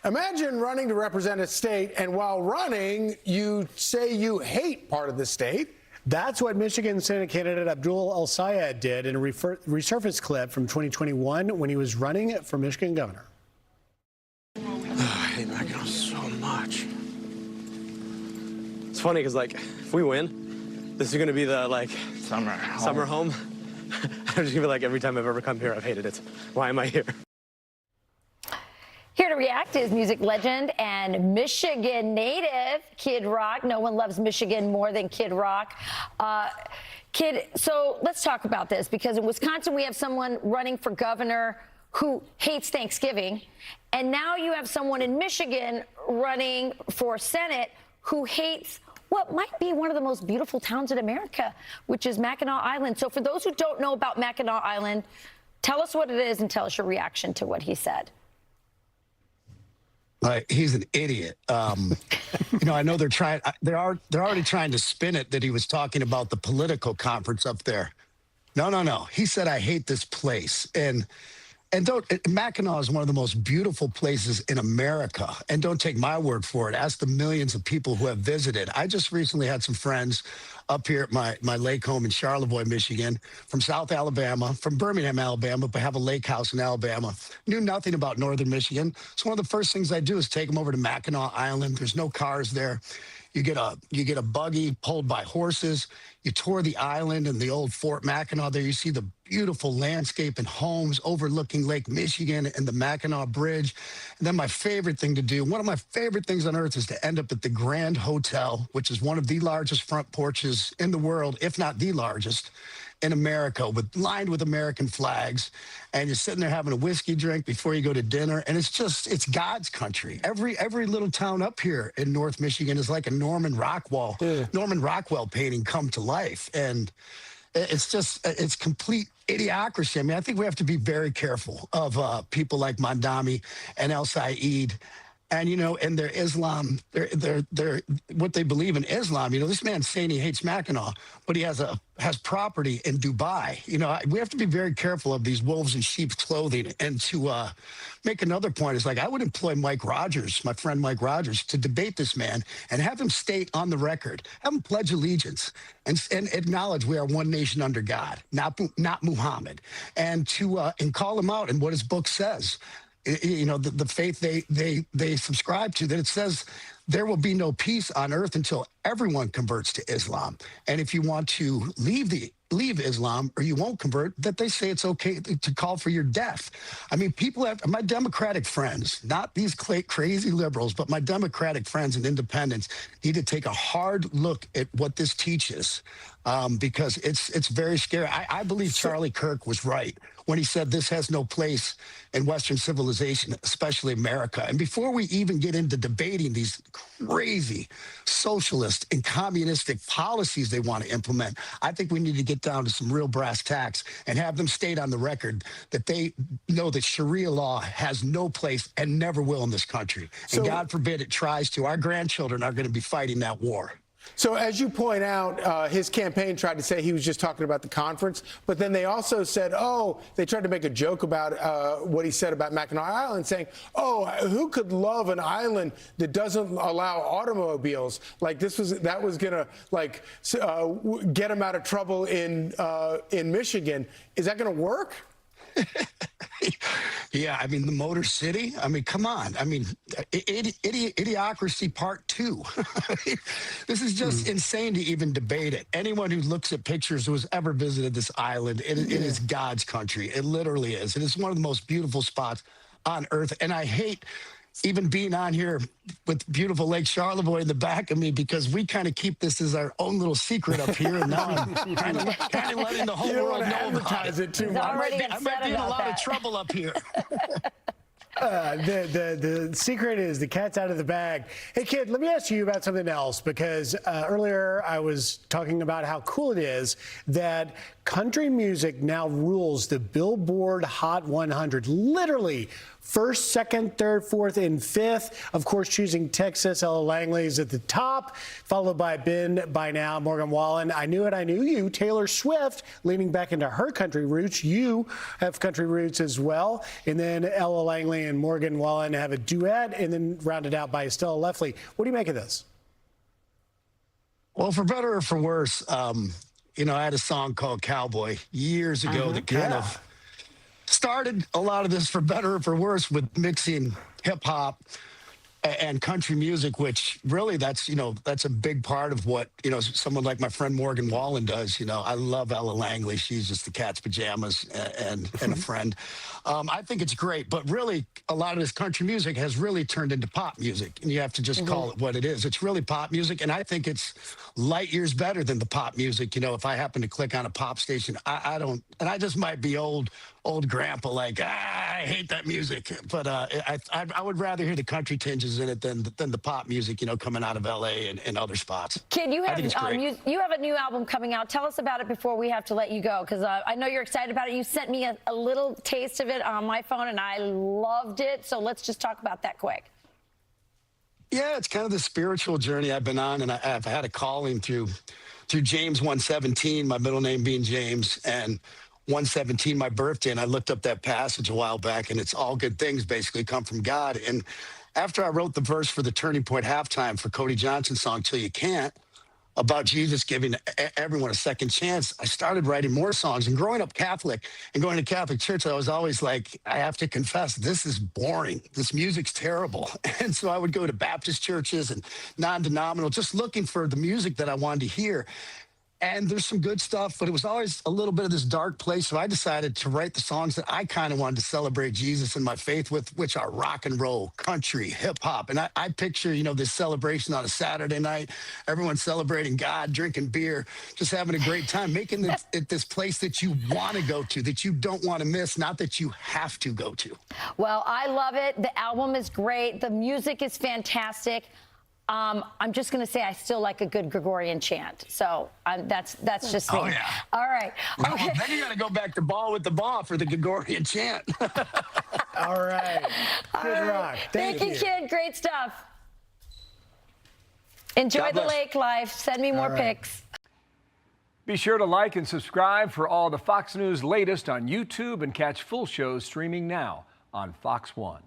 Imagine running to represent a state, and while running, you say you hate part of the state. That's what Michigan Senate candidate Abdul El-Sayed did in a resurfaced clip from 2021 when he was running for Michigan governor. I hate Mackinac so much. It's funny because, like, if we win, this is going to be the, like, summer home. I'm just going to be like, every time I've ever come here, I've hated it. Why am I here? Here to react is music legend and Michigan native Kid Rock. No one loves Michigan more than Kid Rock. Kid, so let's talk about this, because in Wisconsin we have someone running for governor who hates Thanksgiving, and now you have someone in Michigan running for Senate who hates what might be one of the most beautiful towns in America, which is Mackinac Island. So for those who don't know about Mackinac Island, tell us what it is and tell us your reaction to what he said. He's an idiot. You know, I know they're already trying to spin it that he was talking about the political conference up there. No. He said, I hate this place. And Mackinac is one of the most beautiful places in America. And don't take my word for it. Ask the millions of people who have visited. I just recently had some friends up here at my lake home in Charlevoix, Michigan, from South Alabama, from Birmingham, Alabama, but have a lake house in Alabama. Knew nothing about northern Michigan. So one of the first things I do is take them over to Mackinac Island. There's no cars there. You get a buggy pulled by horses. You tour the island and the old Fort Mackinac. There you see the beautiful landscape and homes overlooking Lake Michigan and the Mackinac Bridge. And then my favorite thing to do, one of my favorite things on earth, is to end up at the Grand Hotel, which is one of the largest front porches in the world, if not the largest in America, lined with American flags. And you're sitting there having a whiskey drink before you go to dinner. And it's God's country. Every little town up here in North Michigan is like a Norman Rockwell painting come to life. And it's complete idiocracy. I mean, I think we have to be very careful of people like Mondami and El-Sayed, and, you know, and their Islam, they're what they believe in Islam. You know, this man's saying he hates Mackinac, but he has property in Dubai. You know, we have to be very careful of these wolves in sheep's clothing. And to make another point is, like, I would employ Mike Rogers, my friend Mike Rogers, to debate this man and have him state on the record, have him pledge allegiance and acknowledge we are one nation under God, not Muhammad, and call him out in what his book says. You know, the faith they subscribe to, that it says there will be no peace on earth until everyone converts to Islam. And if you want to leave Islam, or you won't convert, that they say it's okay to call for your death. I mean, my Democratic friends, not these crazy liberals, but my Democratic friends and independents need to take a hard look at what this teaches, because it's very scary. I believe Charlie Kirk was right when he said this has no place in Western civilization, especially America. And before we even get into debating these crazy socialist and communistic policies they want to implement, I think we need to get down to some real brass tacks and have them state on the record that they know that Sharia law has no place and never will in this country. And God forbid it tries to. Our grandchildren are going to be fighting that war. So as you point out, his campaign tried to say he was just talking about the conference, but then they also said, they tried to make a joke about what he said about Mackinac Island, saying, who could love an island that doesn't allow automobiles? Like that was gonna get him out of trouble in Michigan. Is that gonna work? Yeah, I mean, the Motor City. I mean, come on. I mean, Idiocracy Part 2. This is just insane to even debate it. Anyone who looks at pictures, who has ever visited this island, it is God's country. It literally is. It is one of the most beautiful spots on earth. And I hate even being on here with beautiful Lake Charlevoix in the back of me, because we kind of keep this as our own little secret up here, and now I'm kind of letting the whole world know about it. Too much. I might be in a lot of trouble up here. The secret is the cat's out of the bag. Hey, Kid, let me ask you about something else, because earlier I was talking about how cool it is that country music now rules the Billboard Hot 100. Literally, first, second, third, fourth, and fifth. Of course, choosing Texas, Ella Langley's at the top, followed by Ben by now, Morgan Wallen. I Knew It, I Knew You. Taylor Swift leaning back into her country roots. You have country roots as well. And then Ella Langley and Morgan Wallen have a duet, and then rounded out by Estella Lefley. What do you make of this? Well, for better or for worse, you know, I had a song called Cowboy years ago that kind of started a lot of this, for better or for worse, with mixing hip hop and country music, which really that's a big part of what, someone like my friend Morgan Wallen does. I love Ella Langley. She's just the cat's pajamas and a friend. I think it's great, but really a lot of this country music has really turned into pop music, and you have to just call it what it is. It's really pop music, and I think it's light years better than the pop music. If I happen to click on a pop station, I don't, and I just might be old grandpa, like, I hate that music, but I would rather hear the country tinges in it than the pop music, coming out of LA and other spots. Kid, you have you have a new album coming out. Tell us about it before we have to let you go, because I know you're excited about it. You sent me a little taste of it on my phone, and I loved it. So let's just talk about that quick. Yeah, it's kind of the spiritual journey I've been on, and I've had a calling through James 1:17, my middle name being James, and 1:17, my birthday. And I looked up that passage a while back, and it's all good things basically come from God. And after I wrote the verse for the Turning Point halftime for Cody Johnson's song Till You Can't, about Jesus giving everyone a second chance, I started writing more songs. And growing up Catholic and going to Catholic church, I was always like, I have to confess, this is boring. This music's terrible. And so I would go to Baptist churches and non-denominational, just looking for the music that I wanted to hear. And there's some good stuff, but it was always a little bit of this dark place. So I decided to write the songs that I kind of wanted to celebrate Jesus and my faith with, which are rock and roll, country, hip hop. And I picture, this celebration on a Saturday night, everyone celebrating God, drinking beer, just having a great time, making it this place that you want to go to, that you don't want to miss, not that you have to go to. Well, I love it. The album is great. The music is fantastic. I'm just going to say I still like a good Gregorian chant. So that's just me. Oh, yeah. All right. Well, Okay. then you got to go back to ball with the ball for the Gregorian chant. All right. Good rock. Thank you, kid. Great stuff. Enjoy the lake life. Send me more pics. Be sure to like and subscribe for all the Fox News latest on YouTube, and catch full shows streaming now on Fox One.